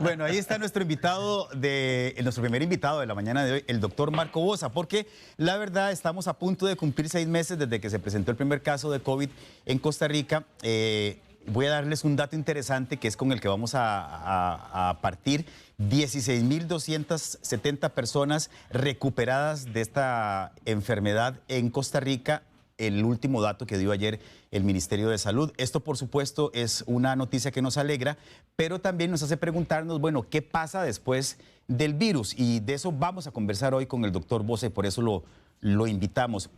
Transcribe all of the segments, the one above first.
Bueno, ahí está nuestro primer invitado de la mañana de hoy, el doctor Marco Boza, porque la verdad estamos a punto de cumplir 6 meses desde que se presentó el primer caso de COVID en Costa Rica. Voy a darles un dato interesante que es con el que vamos a partir. 16.270 personas recuperadas de esta enfermedad en Costa Rica. El último dato que dio ayer el Ministerio de Salud. Esto, por supuesto, es una noticia que nos alegra, pero también nos hace preguntarnos, bueno, ¿qué pasa después del virus? Y de eso vamos a conversar hoy con el doctor Boza y por eso lo invitamos.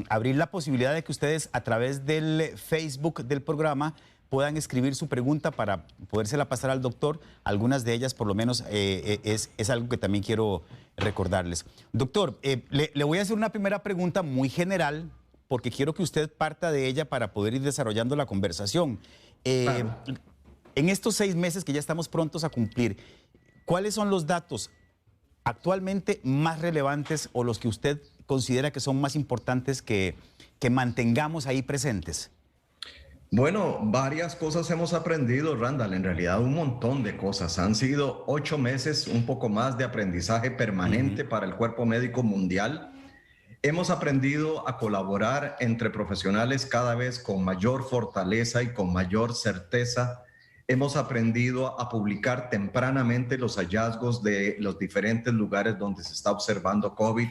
Abrir la posibilidad de que ustedes, a través del Facebook del programa, puedan escribir su pregunta para podérsela pasar al doctor. Algunas de ellas, por lo menos, es algo que también quiero recordarles. Doctor, le voy a hacer una primera pregunta muy general, porque quiero que usted parta de ella para poder ir desarrollando la conversación. Claro. En estos 6 meses que ya estamos prontos a cumplir, ¿cuáles son los datos actualmente más relevantes o los que usted considera que son más importantes que mantengamos ahí presentes? Bueno, varias cosas hemos aprendido, Randall, en realidad un montón de cosas. Han sido 8 meses, un poco más de aprendizaje permanente para el cuerpo médico mundial. Hemos aprendido a colaborar entre profesionales cada vez con mayor fortaleza y con mayor certeza. Hemos aprendido a publicar tempranamente los hallazgos de los diferentes lugares donde se está observando COVID.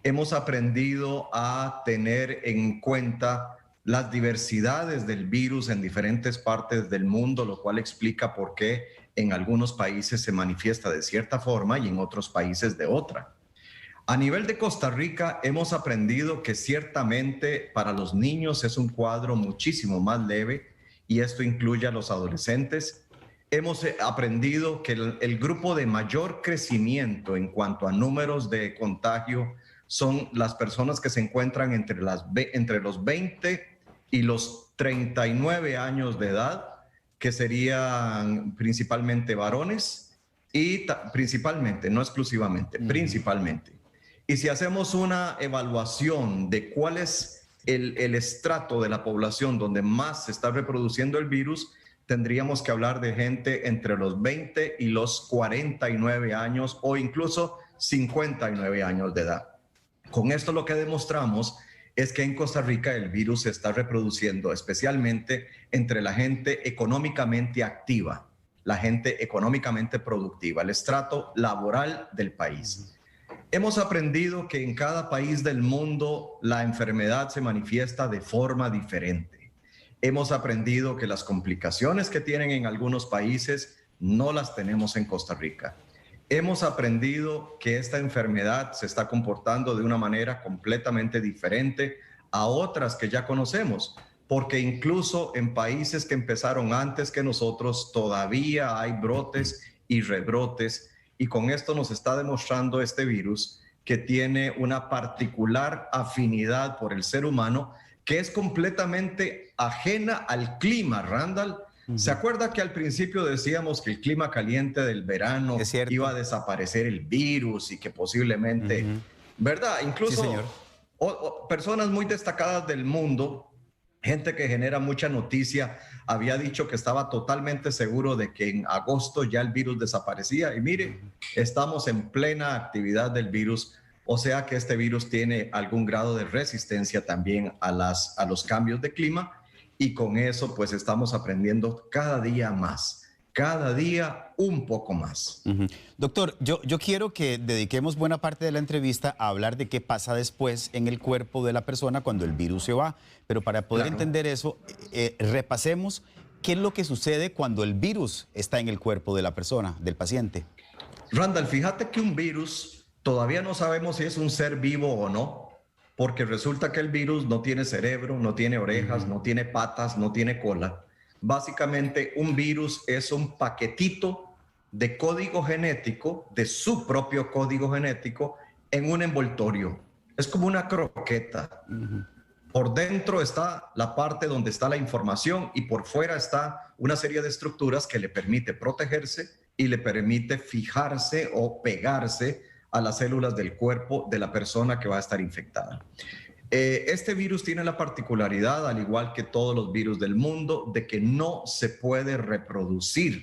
Hemos aprendido a tener en cuenta las diversidades del virus en diferentes partes del mundo, lo cual explica por qué en algunos países se manifiesta de cierta forma y en otros países de otra. A nivel de Costa Rica, hemos aprendido que ciertamente para los niños es un cuadro muchísimo más leve y esto incluye a los adolescentes. Hemos aprendido que el grupo de mayor crecimiento en cuanto a números de contagio son las personas que se encuentran entre los 20 y los 39 años de edad, que serían principalmente varones y principalmente, no exclusivamente, principalmente. Y si hacemos una evaluación de cuál es el estrato de la población donde más se está reproduciendo el virus, tendríamos que hablar de gente entre los 20 y los 49 años o incluso 59 años de edad. Con esto lo que demostramos es que en Costa Rica el virus se está reproduciendo especialmente entre la gente económicamente activa, la gente económicamente productiva, el estrato laboral del país. Hemos aprendido que en cada país del mundo la enfermedad se manifiesta de forma diferente. Hemos aprendido que las complicaciones que tienen en algunos países no las tenemos en Costa Rica. Hemos aprendido que esta enfermedad se está comportando de una manera completamente diferente a otras que ya conocemos, porque incluso en países que empezaron antes que nosotros todavía hay brotes y rebrotes, y con esto nos está demostrando este virus que tiene una particular afinidad por el ser humano que es completamente ajena al clima, Randall. ¿Se acuerda que al principio decíamos que el clima caliente del verano iba a desaparecer el virus y que posiblemente, ¿verdad? Incluso Sí, señor. Personas muy destacadas del mundo, gente que genera mucha noticia, había dicho que estaba totalmente seguro de que en agosto ya el virus desaparecía. Y mire, estamos en plena actividad del virus, o sea que este virus tiene algún grado de resistencia también a los cambios de clima. Y con eso, pues estamos aprendiendo cada día más, cada día un poco más. Doctor, yo quiero que dediquemos buena parte de la entrevista a hablar de qué pasa después en el cuerpo de la persona cuando el virus se va. Pero para poder entender eso, repasemos qué es lo que sucede cuando el virus está en el cuerpo de la persona, del paciente. Randall, fíjate que un virus todavía no sabemos si es un ser vivo o no. Porque resulta que el virus no tiene cerebro, no tiene orejas, no tiene patas, no tiene cola. Básicamente, un virus es un paquetito de código genético, de su propio código genético, en un envoltorio. Es como una croqueta. Por dentro está la parte donde está la información y por fuera está una serie de estructuras que le permite protegerse y le permite fijarse o pegarse a las células del cuerpo de la persona que va a estar infectada. Este virus tiene la particularidad, al igual que todos los virus del mundo, de que no se puede reproducir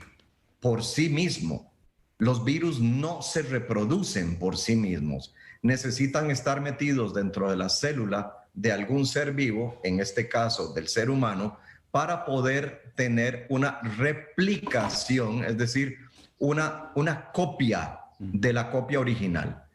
por sí mismo. Los virus no se reproducen por sí mismos. Necesitan estar metidos dentro de la célula de algún ser vivo, en este caso del ser humano, para poder tener una replicación, es decir, una copia de la copia original.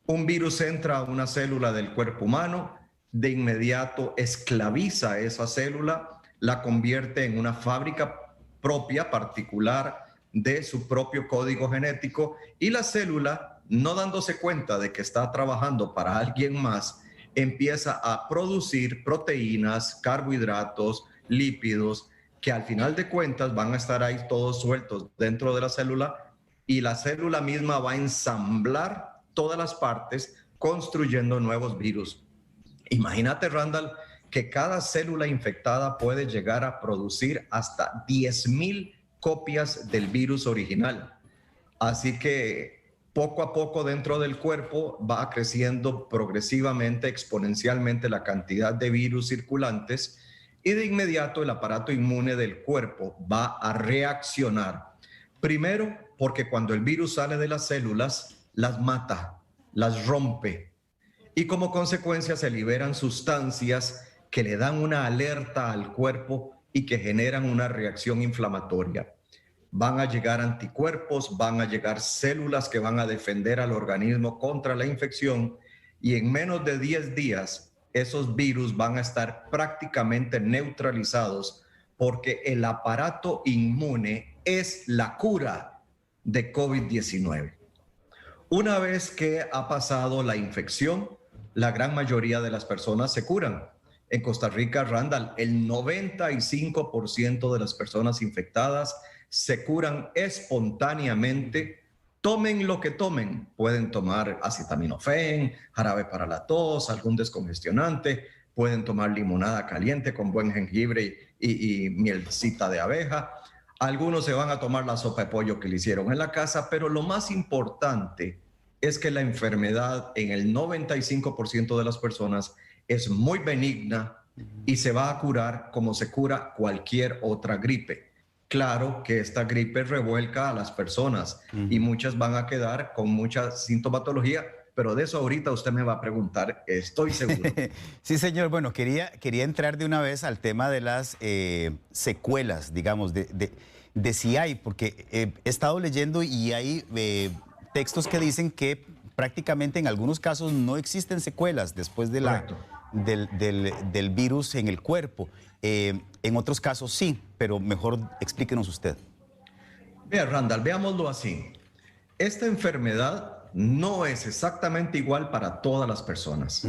Un virus entra a una célula del cuerpo humano, de inmediato esclaviza esa célula, la convierte en una fábrica propia, particular, de su propio código genético, y la célula, no dándose cuenta de que está trabajando para alguien más, empieza a producir proteínas, carbohidratos, lípidos, que al final de cuentas van a estar ahí todos sueltos dentro de la célula, y la célula misma va a ensamblar todas las partes construyendo nuevos virus. Imagínate, Randall, que cada célula infectada puede llegar a producir hasta 10,000 copias del virus original. Así que poco a poco dentro del cuerpo va creciendo progresivamente, exponencialmente la cantidad de virus circulantes, y de inmediato el aparato inmune del cuerpo va a reaccionar. Primero, porque cuando el virus sale de las células, las mata, las rompe, y como consecuencia se liberan sustancias que le dan una alerta al cuerpo y que generan una reacción inflamatoria. Van a llegar anticuerpos, van a llegar células que van a defender al organismo contra la infección, y en menos de 10 días esos virus van a estar prácticamente neutralizados, porque el aparato inmune es la cura de COVID-19. Una vez que ha pasado la infección, la gran mayoría de las personas se curan. En Costa Rica, Randall, el 95% de las personas infectadas se curan espontáneamente. Tomen lo que tomen. Pueden tomar acetaminofén, jarabe para la tos, algún descongestionante. Pueden tomar limonada caliente con buen jengibre y mielcita de abeja. Algunos se van a tomar la sopa de pollo que le hicieron en la casa, pero lo más importante es que la enfermedad en el 95% de las personas es muy benigna y se va a curar como se cura cualquier otra gripe. Claro que esta gripe revuelca a las personas y muchas van a quedar con mucha sintomatología, pero de eso ahorita usted me va a preguntar, estoy seguro. Sí, señor. Bueno, quería entrar de una vez al tema de las secuelas, digamos, de si hay, porque he estado leyendo y hay textos que dicen que prácticamente en algunos casos no existen secuelas después de del virus en el cuerpo. En otros casos sí, pero mejor explíquenos usted. Vea, Randall, veámoslo así. Esta enfermedad no es exactamente igual para todas las personas.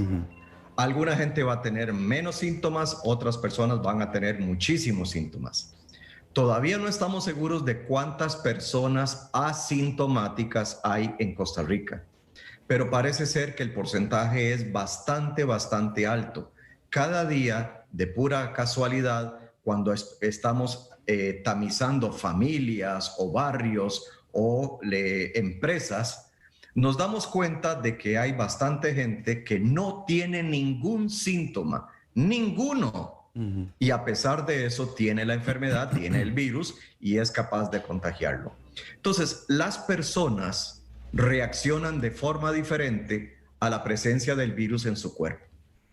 Alguna gente va a tener menos síntomas, otras personas van a tener muchísimos síntomas. Todavía no estamos seguros de cuántas personas asintomáticas hay en Costa Rica, pero parece ser que el porcentaje es bastante alto. Cada día, de pura casualidad, cuando estamos tamizando familias o barrios o empresas, nos damos cuenta de que hay bastante gente que no tiene ningún síntoma, ninguno. Y a pesar de eso tiene la enfermedad, tiene el virus y es capaz de contagiarlo. Entonces, las personas reaccionan de forma diferente a la presencia del virus en su cuerpo.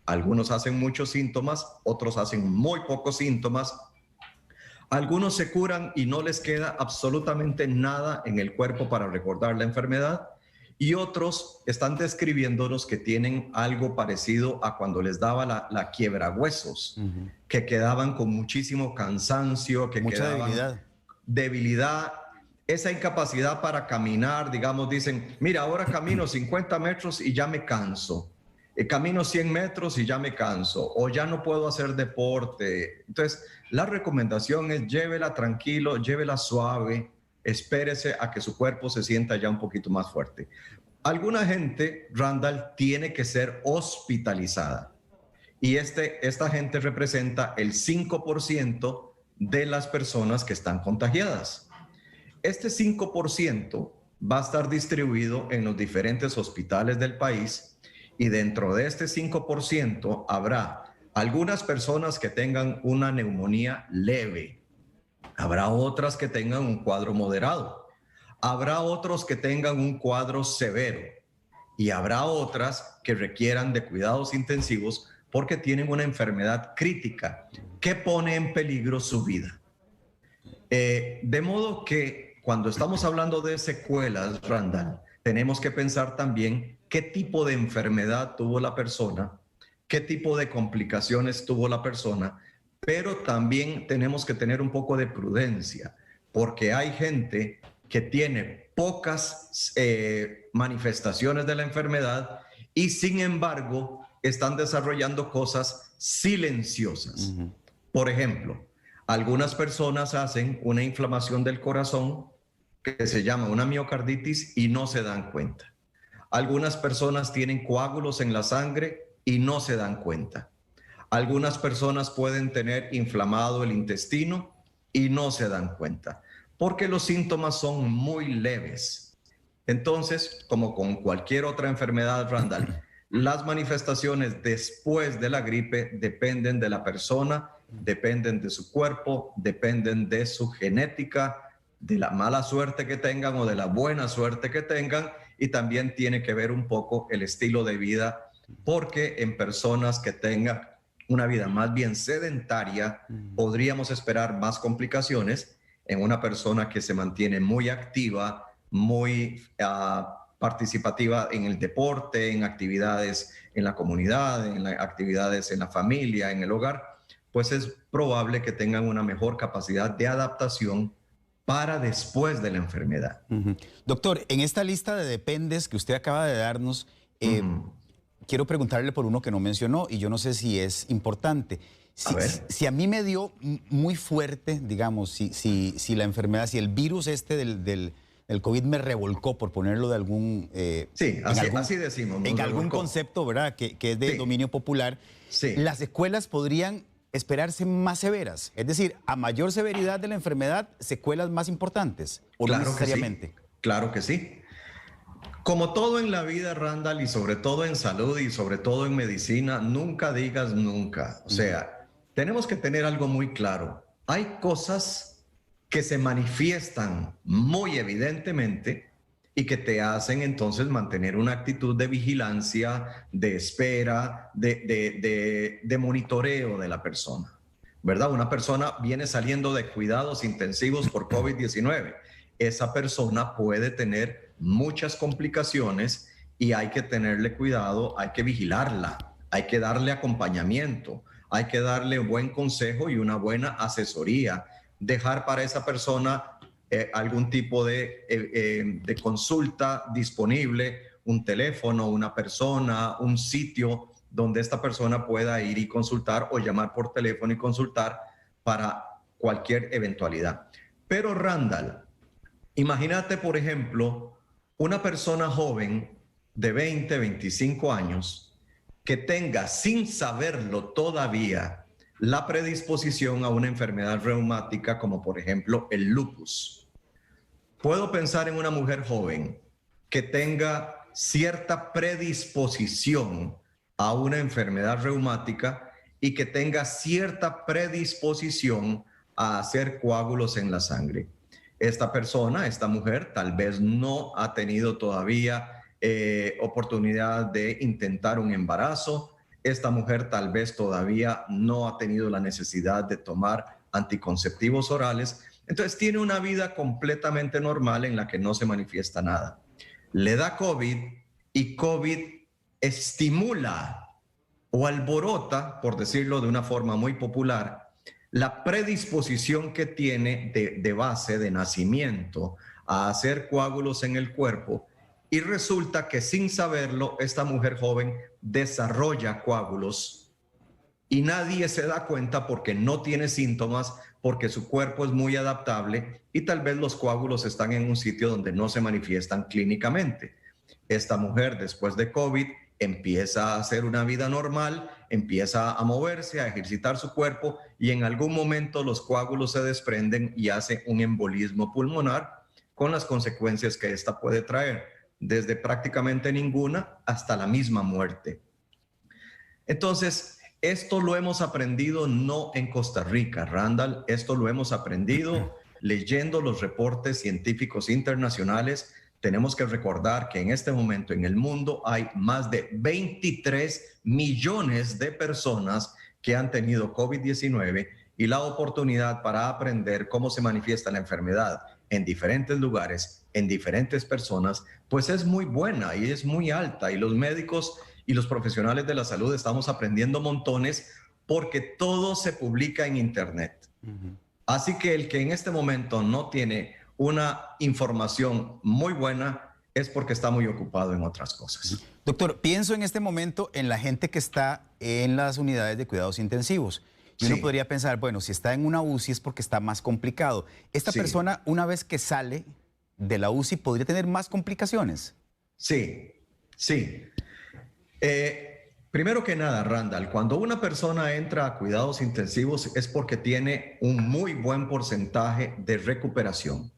Algunos hacen muchos síntomas, otros hacen muy pocos síntomas. Algunos se curan y no les queda absolutamente nada en el cuerpo para recordar la enfermedad. Y otros están describiéndonos que tienen algo parecido a cuando les daba la quiebrahuesos, que quedaban con muchísimo cansancio, que mucha quedaban debilidad, esa incapacidad para caminar, digamos, dicen, mira, ahora camino 50 metros y ya me canso, camino 100 metros y ya me canso, o ya no puedo hacer deporte. Entonces, la recomendación es llévela tranquilo, llévela suave, espérese a que su cuerpo se sienta ya un poquito más fuerte. Alguna gente, Randall, tiene que ser hospitalizada. Y esta gente representa el 5% de las personas que están contagiadas. Este 5% va a estar distribuido en los diferentes hospitales del país, y dentro de este 5% habrá algunas personas que tengan una neumonía leve, Habrá otras que tengan un cuadro moderado. Habrá otros que tengan un cuadro severo. Y habrá otras que requieran de cuidados intensivos porque tienen una enfermedad crítica que pone en peligro su vida. De modo que cuando estamos hablando de secuelas, Randall, tenemos que pensar también qué tipo de enfermedad tuvo la persona, qué tipo de complicaciones tuvo la persona, pero también tenemos que tener un poco de prudencia, porque hay gente que tiene pocas manifestaciones de la enfermedad y sin embargo están desarrollando cosas silenciosas. Por ejemplo, algunas personas hacen una inflamación del corazón que se llama una miocarditis y no se dan cuenta. Algunas personas tienen coágulos en la sangre y no se dan cuenta. Algunas personas pueden tener inflamado el intestino y no se dan cuenta, porque los síntomas son muy leves. Entonces, como con cualquier otra enfermedad, Randall, las manifestaciones después de la gripe dependen de la persona, dependen de su cuerpo, dependen de su genética, de la mala suerte que tengan o de la buena suerte que tengan, y también tiene que ver un poco el estilo de vida, porque en personas que tengan una vida más bien sedentaria, podríamos esperar más complicaciones. En una persona que se mantiene muy activa, muy participativa en el deporte, en actividades en la comunidad, en actividades en la familia, en el hogar, pues es probable que tengan una mejor capacidad de adaptación para después de la enfermedad. Doctor, en esta lista de dependes que usted acaba de darnos, quiero preguntarle por uno que no mencionó y yo no sé si es importante. Si a mí me dio muy fuerte, digamos, si la enfermedad, si el virus este del COVID me revolcó, por ponerlo de algún... sí, así decimos. En algún concepto, ¿verdad? Que es de dominio popular. Sí. Las secuelas podrían esperarse más severas. Es decir, a mayor severidad de la enfermedad, secuelas más importantes, ¿o claro no necesariamente? Que sí. Claro que sí. Como todo en la vida, Randall, y sobre todo en salud y sobre todo en medicina, nunca digas nunca. O sea, tenemos que tener algo muy claro. Hay cosas que se manifiestan muy evidentemente y que te hacen entonces mantener una actitud de vigilancia, de espera, de monitoreo de la persona, ¿verdad? Una persona viene saliendo de cuidados intensivos por COVID-19. Esa persona puede tener muchas complicaciones y hay que tenerle cuidado, hay que vigilarla, hay que darle acompañamiento, hay que darle buen consejo y una buena asesoría, dejar para esa persona algún tipo de consulta disponible, un teléfono, una persona, un sitio donde esta persona pueda ir y consultar o llamar por teléfono y consultar para cualquier eventualidad. Pero Randall, imagínate, por ejemplo, una persona joven de 20, 25 años que tenga, sin saberlo todavía, la predisposición a una enfermedad reumática como por ejemplo el lupus. Puedo pensar en una mujer joven que tenga cierta predisposición a una enfermedad reumática y que tenga cierta predisposición a hacer coágulos en la sangre. Esta persona, esta mujer, tal vez no ha tenido todavía oportunidad de intentar un embarazo. Esta mujer tal vez todavía no ha tenido la necesidad de tomar anticonceptivos orales. Entonces tiene una vida completamente normal en la que no se manifiesta nada. Le da COVID y COVID estimula o alborota, por decirlo de una forma muy popular, la predisposición que tiene de base, de nacimiento, a hacer coágulos en el cuerpo, y resulta que sin saberlo, esta mujer joven desarrolla coágulos y nadie se da cuenta porque no tiene síntomas, porque su cuerpo es muy adaptable y tal vez los coágulos están en un sitio donde no se manifiestan clínicamente. Esta mujer después de COVID empieza a hacer una vida normal, empieza a moverse, a ejercitar su cuerpo y en algún momento los coágulos se desprenden y hace un embolismo pulmonar con las consecuencias que esta puede traer, desde prácticamente ninguna hasta la misma muerte. Entonces, esto lo hemos aprendido no en Costa Rica, Randall, esto lo hemos aprendido leyendo los reportes científicos internacionales. Tenemos que recordar que en este momento en el mundo hay más de 23 millones de personas que han tenido COVID-19 y la oportunidad para aprender cómo se manifiesta la enfermedad en diferentes lugares, en diferentes personas, pues es muy buena y es muy alta. Y los médicos y los profesionales de la salud estamos aprendiendo montones porque todo se publica en Internet. Así que el que en este momento no tiene una información muy buena es porque está muy ocupado en otras cosas. Doctor, pienso en este momento en la gente que está en las unidades de cuidados intensivos. Y uno podría pensar, bueno, si está en una UCI es porque está más complicado. ¿Esta persona, una vez que sale de la UCI, podría tener más complicaciones? Sí. Primero que nada, Randall, cuando una persona entra a cuidados intensivos es porque tiene un muy buen porcentaje de recuperación.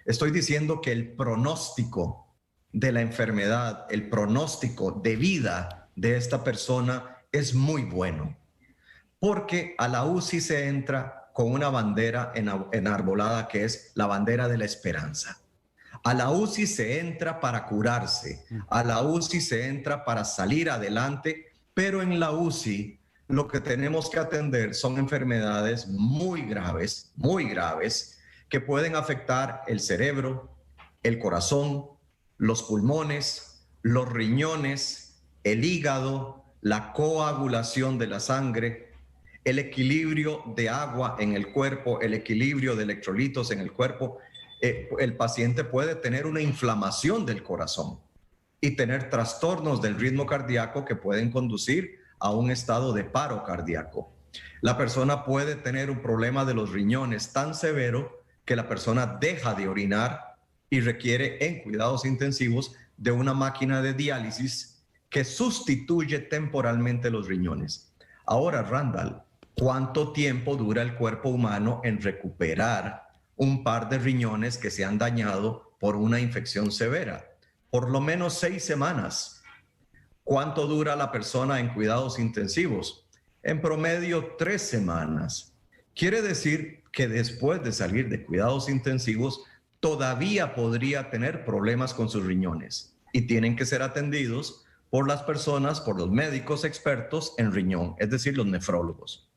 Estoy diciendo que el pronóstico de la enfermedad, el pronóstico de vida de esta persona es muy bueno. Porque a la UCI se entra con una bandera enarbolada que es la bandera de la esperanza. A la UCI se entra para curarse, a la UCI se entra para salir adelante, pero en la UCI lo que tenemos que atender son enfermedades muy graves, que pueden afectar el cerebro, el corazón, los pulmones, los riñones, el hígado, la coagulación de la sangre, el equilibrio de agua en el cuerpo, el equilibrio de electrolitos en el cuerpo. El paciente puede tener una inflamación del corazón y tener trastornos del ritmo cardíaco que pueden conducir a un estado de paro cardíaco. La persona puede tener un problema de los riñones tan severo que la persona deja de orinar y requiere en cuidados intensivos de una máquina de diálisis que sustituye temporalmente los riñones. Ahora, Randall, ¿cuánto tiempo dura el cuerpo humano en recuperar un par de riñones que se han dañado por una infección severa? Por lo menos 6 semanas. ¿Cuánto dura la persona en cuidados intensivos? En promedio 3 semanas. Quiere decir que después de salir de cuidados intensivos todavía podría tener problemas con sus riñones y tienen que ser atendidos por las personas, por los médicos expertos en riñón, es decir, los nefrólogos.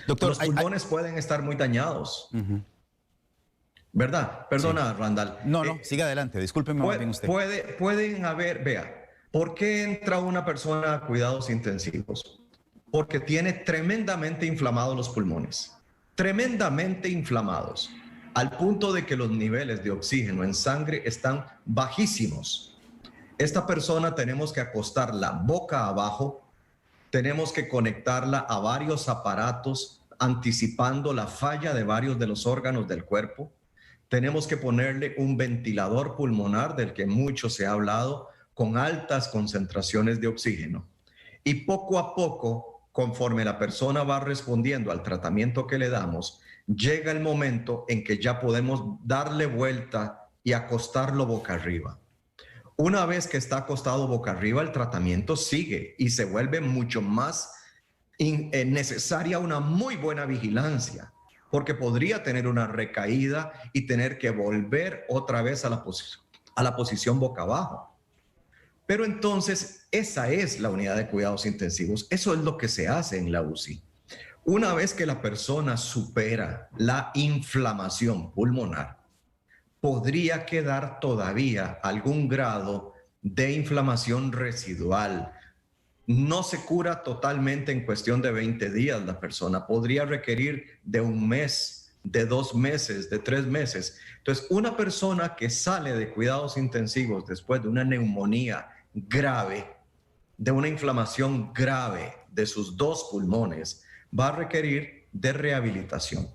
Doctor, los pulmones pueden estar muy dañados. ¿Verdad? Perdona, Randall. No, siga adelante, discúlpeme más bien usted. Pueden haber, vea, ¿por qué entra una persona a cuidados intensivos? Porque tiene tremendamente inflamados los pulmones, tremendamente inflamados, al punto de que los niveles de oxígeno en sangre están bajísimos. Esta persona tenemos que acostarla boca abajo, tenemos que conectarla a varios aparatos, anticipando la falla de varios de los órganos del cuerpo. Tenemos que ponerle un ventilador pulmonar del que mucho se ha hablado, con altas concentraciones de oxígeno. Y poco a poco, conforme la persona va respondiendo al tratamiento que le damos, llega el momento en que ya podemos darle vuelta y acostarlo boca arriba. Una vez que está acostado boca arriba, el tratamiento sigue y se vuelve mucho más necesaria una muy buena vigilancia, porque podría tener una recaída y tener que volver otra vez a la posición boca abajo. Pero entonces, esa es la unidad de cuidados intensivos. Eso es lo que se hace en la UCI. Una vez que la persona supera la inflamación pulmonar, podría quedar todavía algún grado de inflamación residual. No se cura totalmente en cuestión de 20 días la persona. Podría requerir de 1 mes, de 2 meses, de 3 meses. Entonces, una persona que sale de cuidados intensivos después de una neumonía grave, de una inflamación grave de sus 2 pulmones, va a requerir de rehabilitación.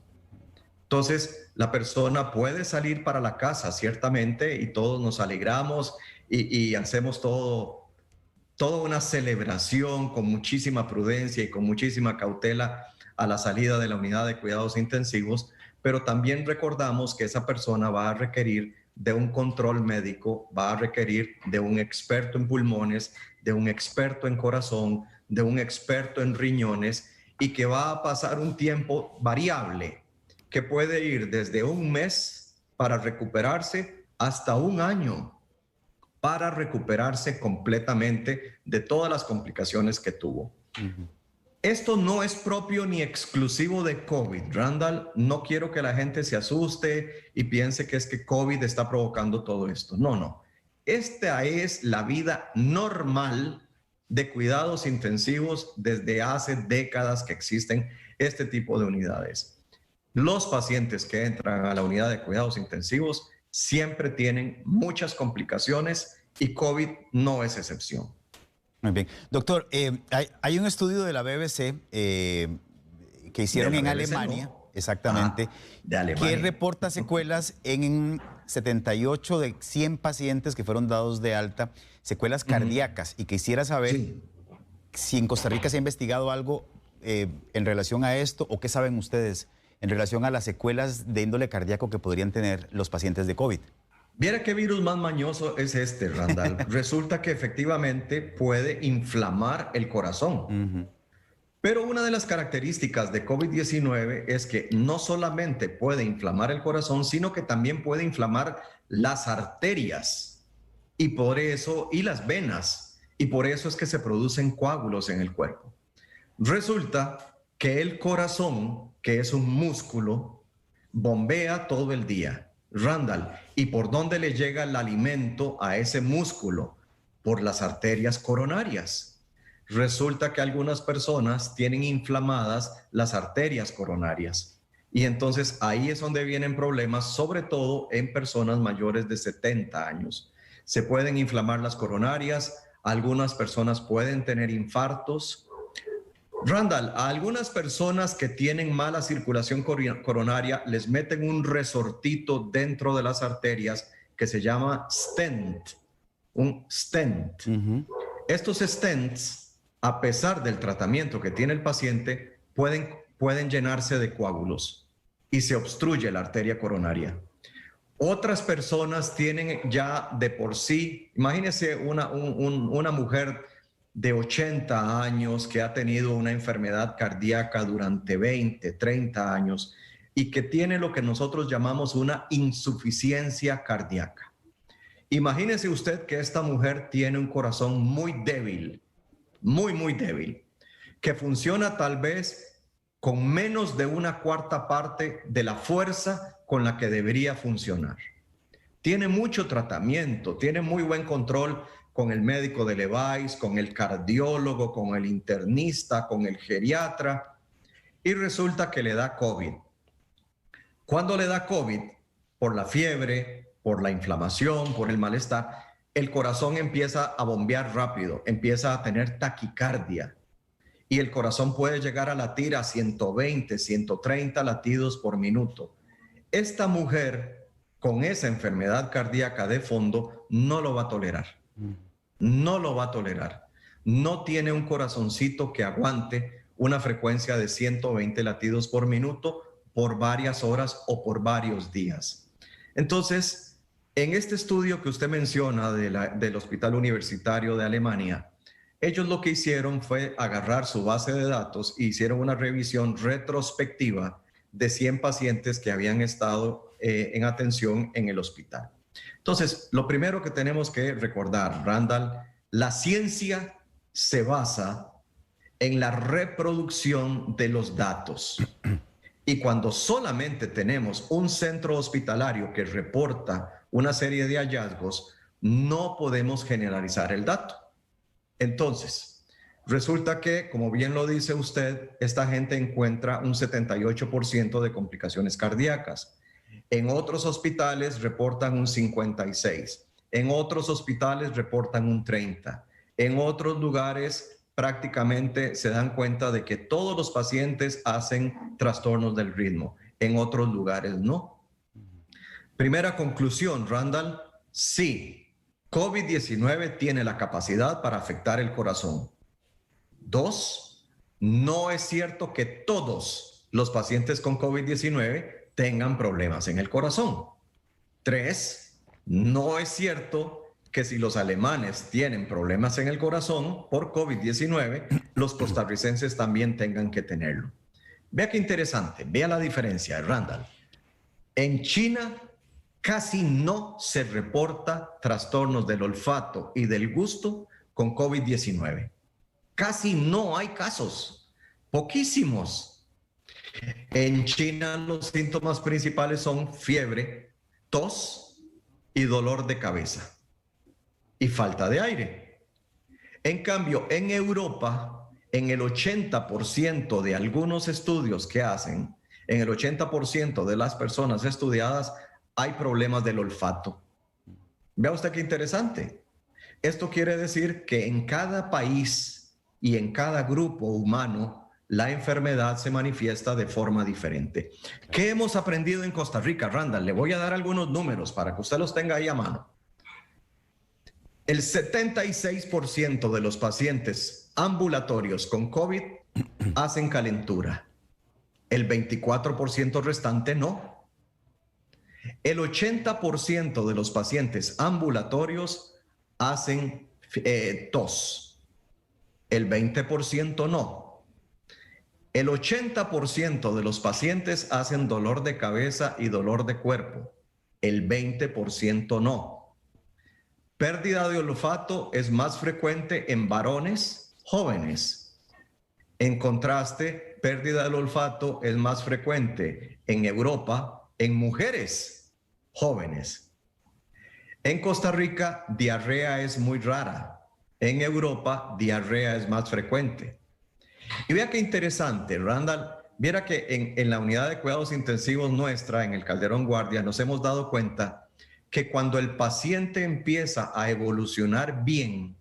Entonces, la persona puede salir para la casa, ciertamente, y todos nos alegramos y hacemos toda una celebración con muchísima prudencia y con muchísima cautela a la salida de la unidad de cuidados intensivos, pero también recordamos que esa persona va a requerir de un control médico, va a requerir de un experto en pulmones, de un experto en corazón, de un experto en riñones y que va a pasar un tiempo variable, que puede ir desde un mes para recuperarse hasta un año para recuperarse completamente de todas las complicaciones que tuvo. Esto no es propio ni exclusivo de COVID. Randall, no quiero que la gente se asuste y piense que es que COVID está provocando todo esto. No, no. Esta es la vida normal de cuidados intensivos desde hace décadas que existen este tipo de unidades. Los pacientes que entran a la unidad de cuidados intensivos siempre tienen muchas complicaciones y COVID no es excepción. Muy bien. Doctor, hay un estudio de la BBC que hicieron en Alemania, ¿no? Exactamente, de Alemania, que reporta secuelas en 78 de 100 pacientes que fueron dados de alta, secuelas cardíacas, y quisiera saber si en Costa Rica se ha investigado algo en relación a esto, o qué saben ustedes en relación a las secuelas de índole cardíaco que podrían tener los pacientes de COVID. Viera qué virus más mañoso es este, Randall. Resulta que efectivamente puede inflamar el corazón. Pero una de las características de COVID-19 es que no solamente puede inflamar el corazón, sino que también puede inflamar las arterias y las venas. Y por eso es que se producen coágulos en el cuerpo. Resulta que el corazón, que es un músculo, bombea todo el día. Randall, ¿y por dónde le llega el alimento a ese músculo? Por las arterias coronarias. Resulta que algunas personas tienen inflamadas las arterias coronarias. Y entonces ahí es donde vienen problemas, sobre todo en personas mayores de 70 años. Se pueden inflamar las coronarias, algunas personas pueden tener infartos. Randall, a algunas personas que tienen mala circulación coronaria les meten un resortito dentro de las arterias que se llama stent, un stent. Estos stents, a pesar del tratamiento que tiene el paciente, pueden llenarse de coágulos y se obstruye la arteria coronaria. Otras personas tienen ya de por sí, imagínese una mujer de 80 años que ha tenido una enfermedad cardíaca durante 20, 30 años y que tiene lo que nosotros llamamos una insuficiencia cardíaca. Imagínese usted que esta mujer tiene un corazón muy débil, muy débil, que funciona tal vez con menos de una cuarta parte de la fuerza con la que debería funcionar. Tiene mucho tratamiento, tiene muy buen control con el médico de Levi's, con el cardiólogo, con el internista, con el geriatra, y resulta que le da COVID. Cuando le da COVID, por la fiebre, por la inflamación, por el malestar, el corazón empieza a bombear rápido, empieza a tener taquicardia, y el corazón puede llegar a latir a 120, 130 latidos por minuto. Esta mujer, con esa enfermedad cardíaca de fondo, no lo va a tolerar. No lo va a tolerar. No tiene un corazoncito que aguante una frecuencia de 120 latidos por minuto por varias horas o por varios días. Entonces, en este estudio que usted menciona del Hospital Universitario de Alemania, ellos lo que hicieron fue agarrar su base de datos e hicieron una revisión retrospectiva de 100 pacientes que habían estado en atención en el hospital. Entonces, lo primero que tenemos que recordar, Randall, la ciencia se basa en la reproducción de los datos. Y cuando solamente tenemos un centro hospitalario que reporta una serie de hallazgos, no podemos generalizar el dato. Entonces, resulta que, como bien lo dice usted, esta gente encuentra un 78% de complicaciones cardíacas. En otros hospitales reportan un 56%, en otros hospitales reportan un 30%, en otros lugares prácticamente se dan cuenta de que todos los pacientes hacen trastornos del ritmo, en otros lugares no. Primera conclusión, Randall, sí, COVID-19 tiene la capacidad para afectar el corazón. 2, no es cierto que todos los pacientes con COVID-19 tengan problemas en el corazón. 3, no es cierto que si los alemanes tienen problemas en el corazón por COVID-19, los costarricenses también tengan que tenerlo. Vea qué interesante, vea la diferencia, Randall. En China casi no se reporta trastornos del olfato y del gusto con COVID-19. Casi no hay casos, poquísimos. En China los síntomas principales son fiebre, tos y dolor de cabeza y falta de aire. En cambio, en Europa, en el 80% de algunos estudios que hacen, en el 80% de las personas estudiadas hay problemas del olfato. Vea usted qué interesante. Esto quiere decir que en cada país y en cada grupo humano la enfermedad se manifiesta de forma diferente. ¿Qué hemos aprendido en Costa Rica, Randall? Le voy a dar algunos números para que usted los tenga ahí a mano. El 76% de los pacientes ambulatorios con COVID hacen calentura. El 24% restante no. El 80% de los pacientes ambulatorios hacen tos. El 20% no. El 80% de los pacientes hacen dolor de cabeza y dolor de cuerpo. El 20% no. Pérdida de olfato es más frecuente en varones jóvenes. En contraste, pérdida del olfato es más frecuente en Europa en mujeres jóvenes. En Costa Rica, diarrea es muy rara. En Europa, diarrea es más frecuente. Y vea qué interesante, Randall. Viera que en la unidad de cuidados intensivos nuestra, en el Calderón Guardia, nos hemos dado cuenta que cuando el paciente empieza a evolucionar bien,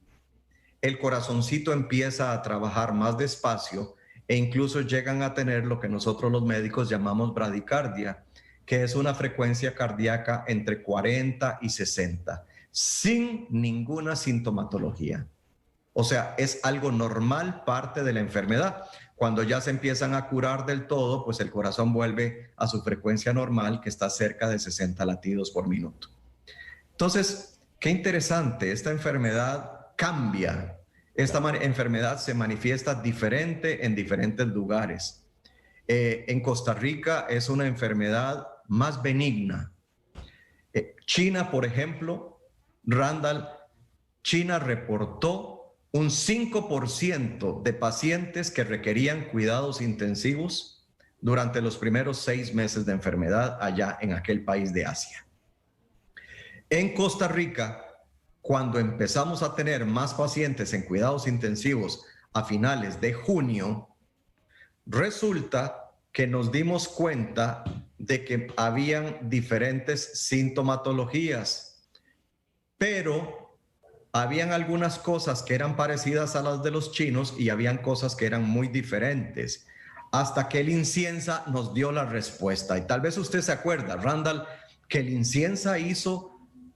el corazoncito empieza a trabajar más despacio e incluso llegan a tener lo que nosotros los médicos llamamos bradicardia, que es una frecuencia cardíaca entre 40 y 60, sin ninguna sintomatología. O sea, es algo normal, parte de la enfermedad. Cuando ya se empiezan a curar del todo, pues el corazón vuelve a su frecuencia normal, que está cerca de 60 latidos por minuto. Entonces, qué interesante, esta enfermedad cambia. Esta enfermedad se manifiesta diferente en diferentes lugares. En Costa Rica es una enfermedad más benigna. China, por ejemplo, Randall, China reportó un 5% de pacientes que requerían cuidados intensivos durante los primeros 6 meses de enfermedad allá en aquel país de Asia. En Costa Rica, cuando empezamos a tener más pacientes en cuidados intensivos a finales de junio, resulta que nos dimos cuenta de que habían diferentes sintomatologías, pero habían algunas cosas que eran parecidas a las de los chinos y habían cosas que eran muy diferentes, hasta que el INCIENSA nos dio la respuesta. Y tal vez usted se acuerda, Randall, que el INCIENSA hizo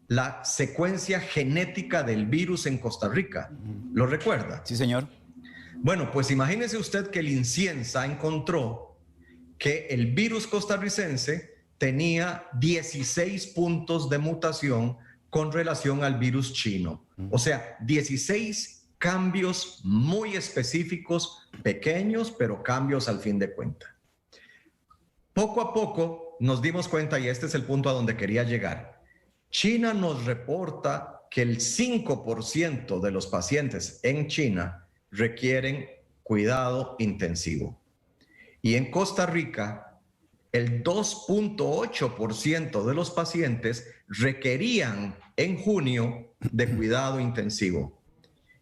la secuencia genética del virus en Costa Rica. ¿Lo recuerda? Sí, señor. Bueno, pues imagínese usted que el INCIENSA encontró que el virus costarricense tenía 16 puntos de mutación con relación al virus chino. O sea, 16 cambios muy específicos, pequeños, pero cambios al fin de cuentas. Poco a poco nos dimos cuenta, y este es el punto a donde quería llegar. China nos reporta que el 5% de los pacientes en China requieren cuidado intensivo. Y en Costa Rica, el 2.8% de los pacientes requerían en junio de cuidado intensivo.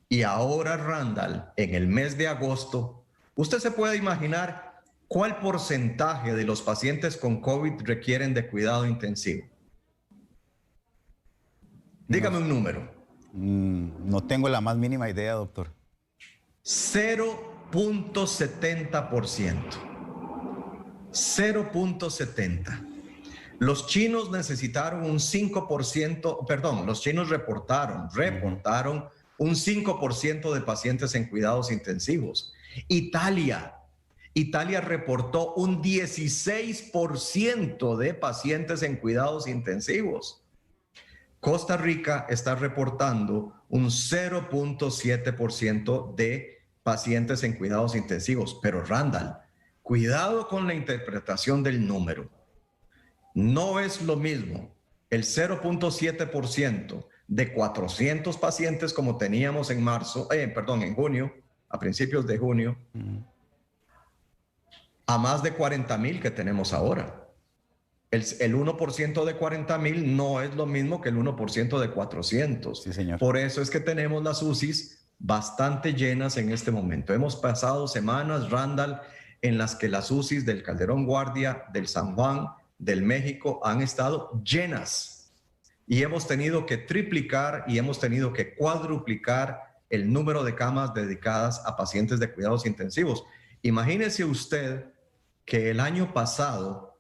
Y ahora, Randall, en el mes de agosto, usted se puede imaginar cuál porcentaje de los pacientes con COVID requieren de cuidado intensivo. Dígame un número. No tengo la más mínima idea, doctor. 0.70%. 0.70. Los chinos necesitaron un 5%, perdón, los chinos reportaron un 5% de pacientes en cuidados intensivos. Italia reportó un 16% de pacientes en cuidados intensivos. Costa Rica está reportando un 0.7% de pacientes en cuidados intensivos. Pero Randall, cuidado con la interpretación del número. No es lo mismo el 0.7% de 400 pacientes como teníamos en en junio, a principios de junio, a más de 40,000 que tenemos ahora. El 1% de 40,000 no es lo mismo que el 1% de 400. Sí, señor. Por eso es que tenemos las UCIs bastante llenas en este momento. Hemos pasado semanas, Randall, en las que las UCIs del Calderón Guardia, del San Juan, del México han estado llenas. Y hemos tenido que triplicar y hemos tenido que cuadruplicar el número de camas dedicadas a pacientes de cuidados intensivos. Imagínese usted que el año pasado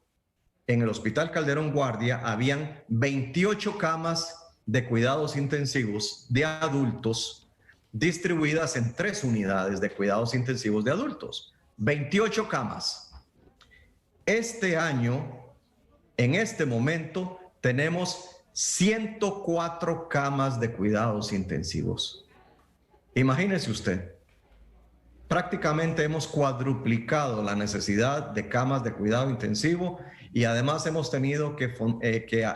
en el Hospital Calderón Guardia habían 28 camas de cuidados intensivos de adultos distribuidas en 3 unidades de cuidados intensivos de adultos. 28 camas. Este año, en este momento, tenemos 104 camas de cuidados intensivos. Imagínese usted. Prácticamente hemos cuadruplicado la necesidad de camas de cuidado intensivo y además hemos tenido que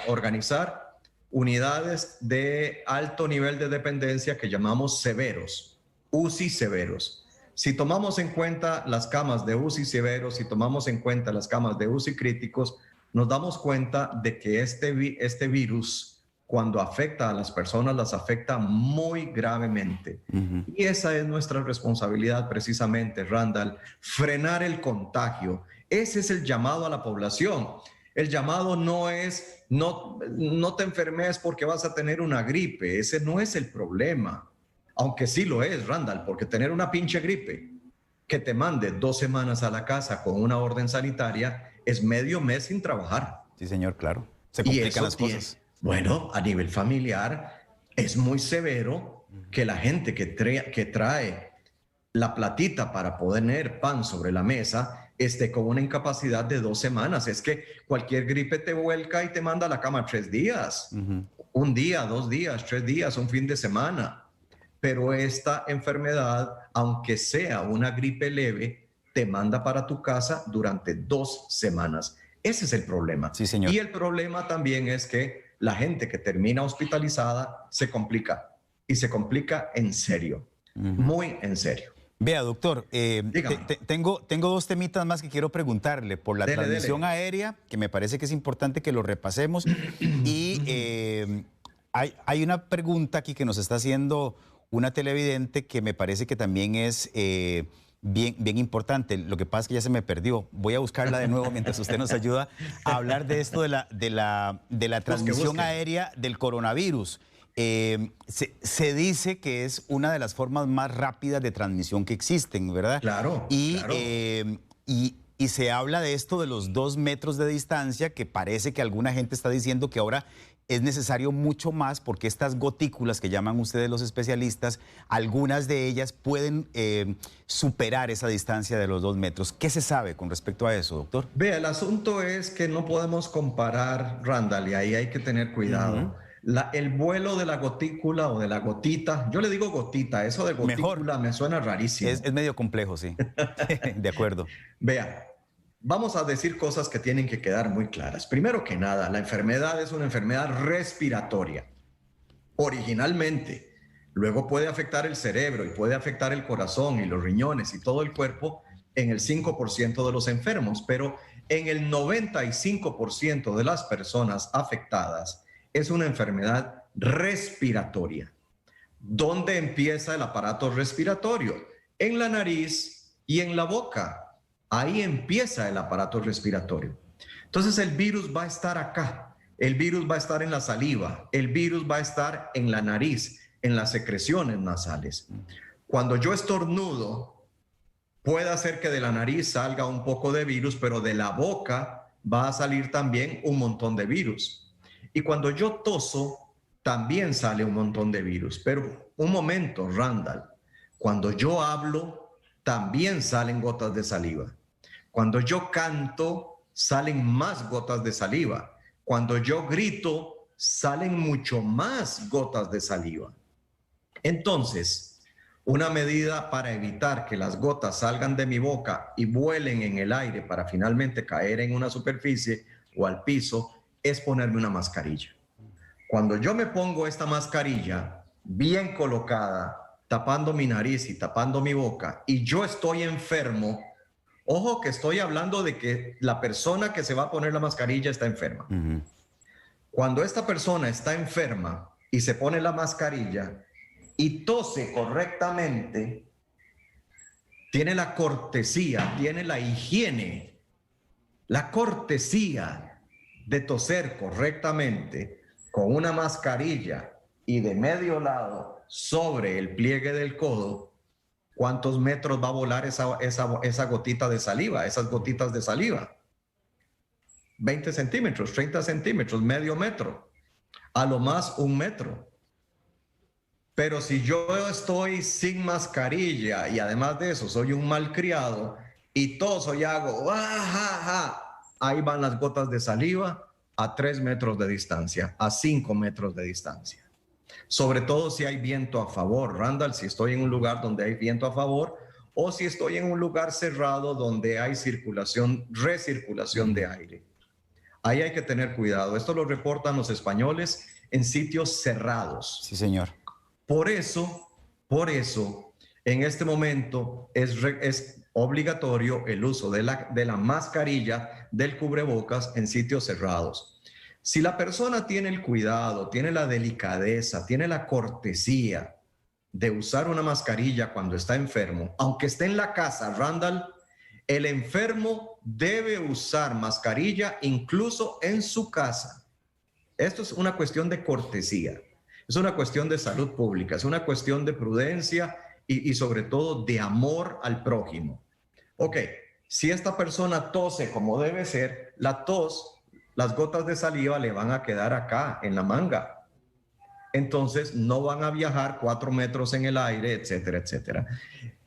organizar unidades de alto nivel de dependencia que llamamos severos, UCI severos. Si tomamos en cuenta las camas de UCI severos, si tomamos en cuenta las camas de UCI críticos, nos damos cuenta de que este virus, cuando afecta a las personas, las afecta muy gravemente. Y esa es nuestra responsabilidad precisamente, Randall, frenar el contagio. Ese es el llamado a la población. El llamado no es, no te enfermes porque vas a tener una gripe. Ese no es el problema. Aunque sí lo es, Randall, porque tener una pinche gripe que te mande 2 semanas a la casa con una orden sanitaria es medio mes sin trabajar. Sí, señor, claro. Se complican las cosas. Bueno, a nivel familiar es muy severo que la gente que trae la platita para poner pan sobre la mesa esté con una incapacidad de 2 semanas. Es que cualquier gripe te vuelca y te manda a la cama 3 días. 1 día, 2 días, 3 días, un fin de semana. Pero esta enfermedad, aunque sea una gripe leve, te manda para tu casa durante 2 semanas. Ese es el problema. Sí, señor. Y el problema también es que la gente que termina hospitalizada se complica y se complica en serio, muy en serio. Vea, doctor, tengo 2 temitas más que quiero preguntarle por la transmisión aérea, que me parece que es importante que lo repasemos. Y hay una pregunta aquí que nos está haciendo una televidente que me parece que también es bien importante. Lo que pasa es que ya se me perdió. Voy a buscarla de nuevo mientras usted nos ayuda a hablar de esto de la transmisión aérea del coronavirus. Se dice que es una de las formas más rápidas de transmisión que existen, ¿verdad? Claro. Y se habla de esto de los 2 metros de distancia, que parece que alguna gente está diciendo que ahora es necesario mucho más porque estas gotículas que llaman ustedes los especialistas, algunas de ellas pueden superar esa distancia de los 2 metros. ¿Qué se sabe con respecto a eso, doctor? Vea, el asunto es que no podemos comparar, Randall, y ahí hay que tener cuidado. El vuelo de la gotícula o de la gotita, yo le digo gotita, eso de gotícula me suena rarísimo. Es medio complejo, sí. De acuerdo. Vea, vamos a decir cosas que tienen que quedar muy claras. Primero que nada, la enfermedad es una enfermedad respiratoria, originalmente. Luego puede afectar el cerebro y puede afectar el corazón y los riñones y todo el cuerpo en el 5% de los enfermos, pero en el 95% de las personas afectadas es una enfermedad respiratoria. ¿Dónde empieza el aparato respiratorio? En la nariz y en la boca. Ahí empieza el aparato respiratorio. Entonces el virus va a estar acá, el virus va a estar en la saliva, el virus va a estar en la nariz, en las secreciones nasales. Cuando yo estornudo, puede hacer que de la nariz salga un poco de virus, pero de la boca va a salir también un montón de virus. Y cuando yo toso, también sale un montón de virus. Pero un momento, Randall, cuando yo hablo, también salen gotas de saliva. Cuando yo canto, salen más gotas de saliva. Cuando yo grito, salen mucho más gotas de saliva. Entonces, una medida para evitar que las gotas salgan de mi boca y vuelen en el aire para finalmente caer en una superficie o al piso es ponerme una mascarilla. Cuando yo me pongo esta mascarilla bien colocada, tapando mi nariz y tapando mi boca, y yo estoy enfermo, ojo que estoy hablando de que la persona que se va a poner la mascarilla está enferma. Cuando esta persona está enferma y se pone la mascarilla y tose correctamente, tiene la cortesía, tiene la higiene, la cortesía de toser correctamente con una mascarilla y de medio lado sobre el pliegue del codo, ¿cuántos metros va a volar esa gotita de saliva, esas gotitas de saliva? 20 centímetros, 30 centímetros, medio metro, a lo más 1 metro. Pero si yo estoy sin mascarilla y además de eso soy un malcriado y toso y hago, ahí van las gotas de saliva a 3 metros de distancia, a 5 metros de distancia. Sobre todo si hay viento a favor, Randall, si estoy en un lugar donde hay viento a favor o si estoy en un lugar cerrado donde hay recirculación de aire. Ahí hay que tener cuidado. Esto lo reportan los españoles en sitios cerrados. Sí, señor. Por eso, en este momento es obligatorio el uso de la mascarilla, del cubrebocas en sitios cerrados. Si la persona tiene el cuidado, tiene la delicadeza, tiene la cortesía de usar una mascarilla cuando está enfermo, aunque esté en la casa, Randall, el enfermo debe usar mascarilla incluso en su casa. Esto es una cuestión de cortesía. Es una cuestión de salud pública, es una cuestión de prudencia y sobre todo de amor al prójimo. Ok, si esta persona tose como debe ser, la tos, las gotas de saliva le van a quedar acá en la manga. Entonces no van a viajar 4 metros en el aire, etcétera, etcétera.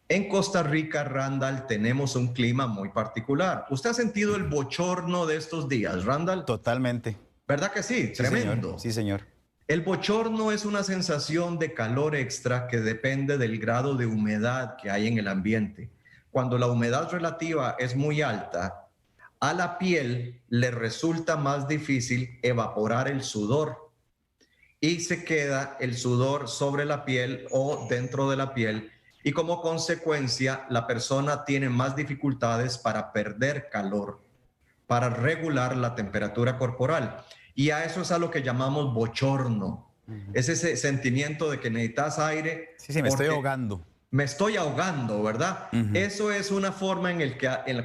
En Costa Rica, Randall, tenemos un clima muy particular. ¿Usted ha sentido el bochorno de estos días, Randall? Totalmente. ¿Verdad que sí? Sí, Tremendo. señor. Sí, señor. El bochorno es una sensación de calor extra que depende del grado de humedad que hay en el ambiente. Cuando la humedad relativa es muy alta, a la piel le resulta más difícil evaporar el sudor y se queda el sudor sobre la piel o dentro de la piel y como consecuencia la persona tiene más dificultades para perder calor, para regular la temperatura corporal. Y a eso es a lo que llamamos bochorno. Es ese sentimiento de que necesitas aire. Sí, me estoy ahogando. Me estoy ahogando, ¿verdad? Eso es una forma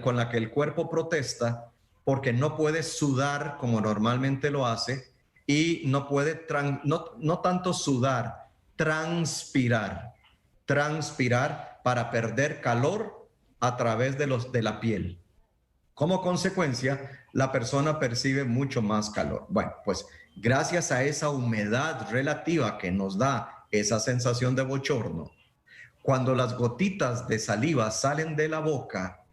con la que el cuerpo protesta porque no puede sudar como normalmente lo hace y no puede, no tanto sudar, transpirar para perder calor a través de la piel. Como consecuencia, la persona percibe mucho más calor. Bueno, pues gracias a esa humedad relativa que nos da esa sensación de bochorno, cuando las gotitas de saliva salen de la boca,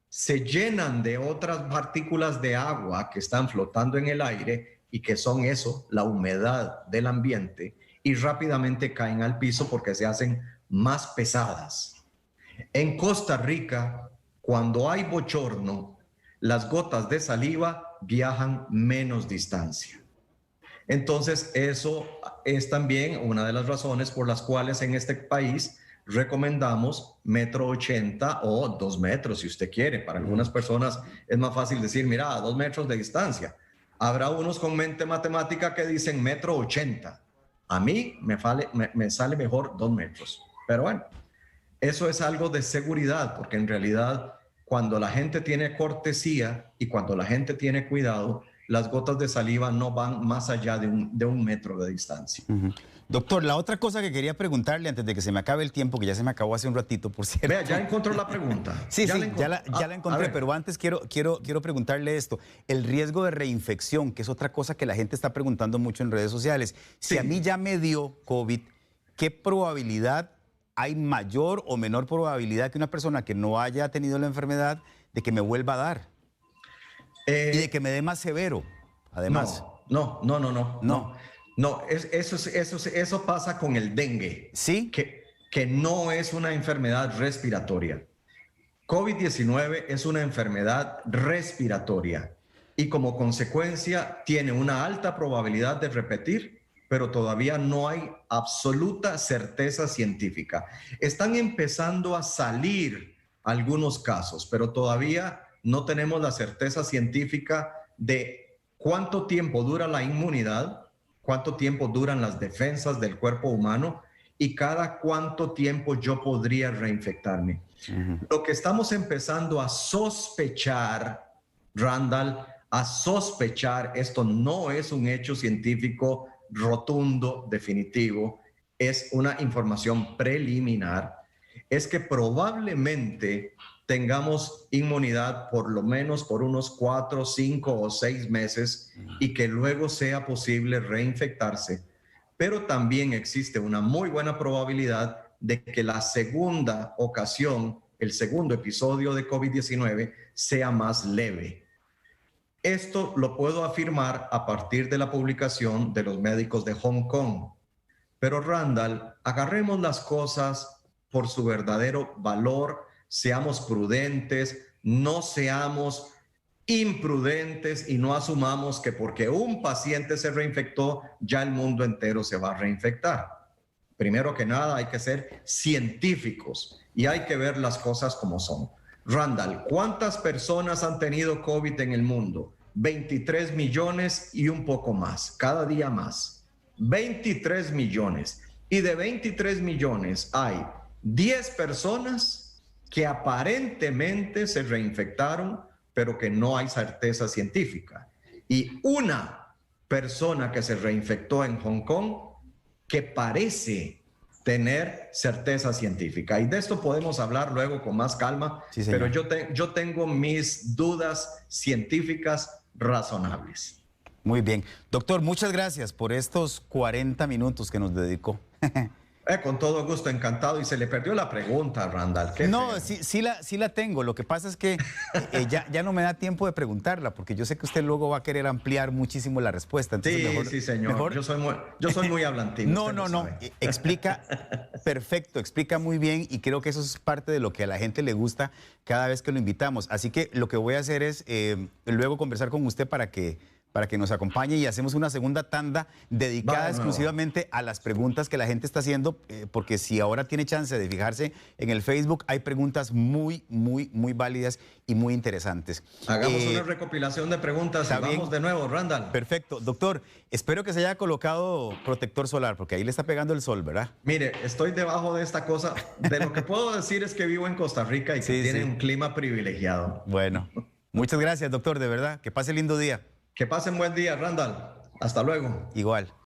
se llenan de otras partículas de agua que están flotando en el aire y que son eso, la humedad del ambiente, y rápidamente caen al piso porque se hacen más pesadas. En Costa Rica, cuando hay bochorno, las gotas de saliva viajan menos distancia. Entonces, eso es también una de las razones por las cuales en este país recomendamos 1,80 m o 2 metros, si usted quiere. Para algunas personas es más fácil decir, mira, a 2 metros de distancia. Habrá unos con mente matemática que dicen 1,80 m. A mí me sale mejor 2 metros. Pero bueno, eso es algo de seguridad, porque en realidad cuando la gente tiene cortesía y cuando la gente tiene cuidado, las gotas de saliva no van más allá de un metro de distancia. Doctor, la otra cosa que quería preguntarle antes de que se me acabe el tiempo, que ya se me acabó hace un ratito, por cierto. Vea, ya encontró la pregunta. Sí, ya la encontré, pero antes quiero preguntarle esto. El riesgo de reinfección, que es otra cosa que la gente está preguntando mucho en redes sociales. Si a mí ya me dio COVID, ¿qué probabilidad hay, mayor o menor probabilidad que una persona que no haya tenido la enfermedad de que me vuelva a dar? Y de que me dé más severo, además. No. No, eso pasa con el dengue. ¿Sí? Que no es una enfermedad respiratoria. COVID-19 es una enfermedad respiratoria y como consecuencia tiene una alta probabilidad de repetir, pero todavía no hay absoluta certeza científica. Están empezando a salir algunos casos, pero todavía no tenemos la certeza científica de cuánto tiempo dura la inmunidad, cuánto tiempo duran las defensas del cuerpo humano y cada cuánto tiempo yo podría reinfectarme. Lo que estamos empezando a sospechar, Randall, esto no es un hecho científico rotundo, definitivo, es una información preliminar, es que probablemente tengamos inmunidad por lo menos por unos 4, 5 o 6 meses y que luego sea posible reinfectarse. Pero también existe una muy buena probabilidad de que la segunda ocasión, el segundo episodio de COVID-19, sea más leve. Esto lo puedo afirmar a partir de la publicación de los médicos de Hong Kong. Pero Randall, agarremos las cosas por su verdadero valor, seamos prudentes, no seamos imprudentes y no asumamos que porque un paciente se reinfectó, ya el mundo entero se va a reinfectar. Primero que nada, hay que ser científicos y hay que ver las cosas como son. Randall, ¿cuántas personas han tenido COVID en el mundo? 23 millones y un poco más, cada día más. 23 millones. Y de 23 millones hay 10 personas que aparentemente se reinfectaron, pero que no hay certeza científica. Y una persona que se reinfectó en Hong Kong que parece tener certeza científica. Y de esto podemos hablar luego con más calma, sí, pero yo tengo mis dudas científicas razonables. Muy bien. Doctor, muchas gracias por estos 40 minutos que nos dedicó. Con todo gusto, encantado. Y se le perdió la pregunta, Randall. No, sí la tengo. Lo que pasa es que ya no me da tiempo de preguntarla, porque yo sé que usted luego va a querer ampliar muchísimo la respuesta. Entonces sí, señor. Yo soy muy hablantino. No. Explica perfecto, explica muy bien y creo que eso es parte de lo que a la gente le gusta cada vez que lo invitamos. Así que lo que voy a hacer es luego conversar con usted para que nos acompañe y hacemos una segunda tanda dedicada exclusivamente a las preguntas que la gente está haciendo, porque si ahora tiene chance de fijarse en el Facebook, hay preguntas muy válidas y muy interesantes. Hagamos una recopilación de preguntas y vamos de nuevo, Randall. Perfecto. Doctor, espero que se haya colocado protector solar, porque ahí le está pegando el sol, ¿verdad? Mire, estoy debajo de esta cosa. De lo que puedo decir es que vivo en Costa Rica y que tiene un clima privilegiado. Bueno, muchas gracias, doctor, de verdad. Que pase lindo día. Que pasen buen día, Randall. Hasta luego. Igual.